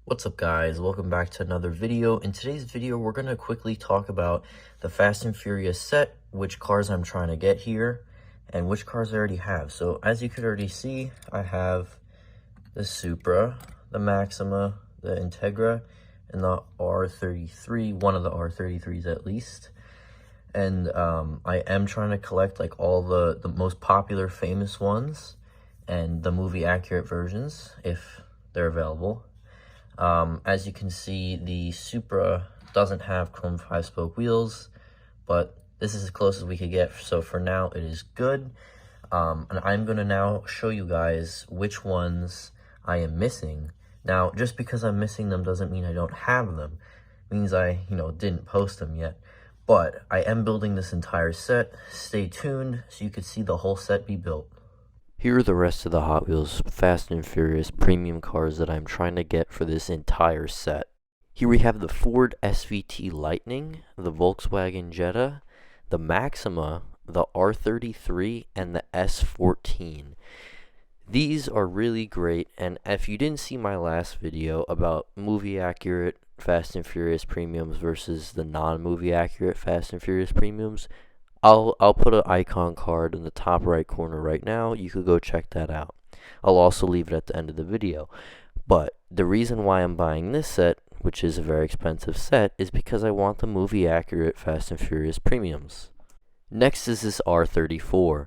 What's up guys, welcome back to another video. In today's video we're going to quickly talk about the Fast and Furious set, which cars I'm trying to get here, and which cars I already have. So as you could already see, I have the Supra, the Maxima, the Integra, and the R33, one of the R33s at least. And I am trying to collect like all the most popular famous ones and the movie accurate versions if they're available. As you can see, the Supra doesn't have chrome 5-spoke wheels, but this is as close as we could get, so for now it is good. And I'm going to now show you guys which ones I am missing. Now, just because I'm missing them doesn't mean I don't have them. It means I, didn't post them yet. But I am building this entire set. Stay tuned so you could see the whole set be built. Here are the rest of the Hot Wheels Fast and Furious premium cars that I'm trying to get for this entire set. Here we have the Ford SVT Lightning, the Volkswagen Jetta, the Maxima, the R33, and the S14. These are really great, and if you didn't see my last video about movie accurate Fast and Furious premiums versus the non-movie accurate Fast and Furious premiums, I'll put an icon card in the top right corner right now. You could go check that out. I'll also leave it at the end of the video. But the reason why I'm buying this set, which is a very expensive set, is because I want the movie accurate Fast and Furious premiums. Next is this R34.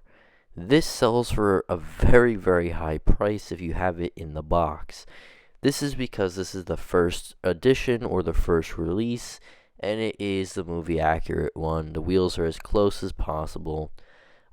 This sells for a very, very high price if you have it in the box. This is because this is the first edition or the first release, and it is the movie accurate one. The wheels are as close as possible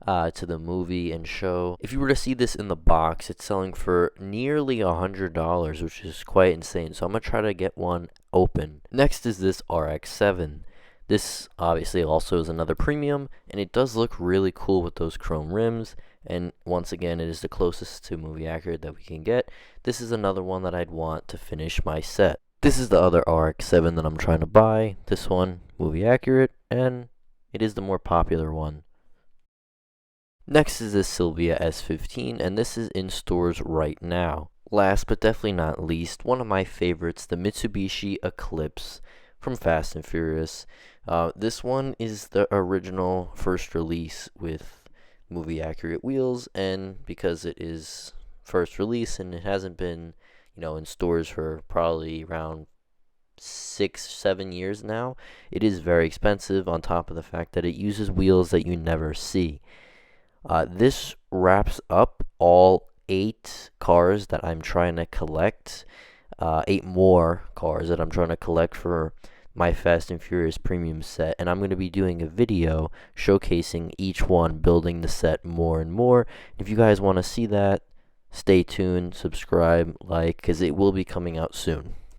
to the movie and show. If you were to see this in the box, it's selling for nearly $100, which is quite insane. So I'm going to try to get one open. Next is this RX-7. This obviously also is another premium, and it does look really cool with those chrome rims. And once again, it is the closest to movie accurate that we can get. This is another one that I'd want to finish my set. This is the other RX-7 that I'm trying to buy. This one, movie accurate, and it is the more popular one. Next is this Silvia S15, and this is in stores right now. Last but definitely not least, one of my favorites, the Mitsubishi Eclipse from Fast and Furious. This one is the original first release with movie accurate wheels, and because it is first release and it hasn't been in stores for probably around 6-7 years now, it is very expensive, on top of the fact that it uses wheels that you never see. This wraps up all 8 cars that I'm trying to collect, 8 more cars that I'm trying to collect for my Fast and Furious premium set, and I'm going to be doing a video showcasing each one, building the set more and more. If you guys want to see that, stay tuned, subscribe, like, because it will be coming out soon.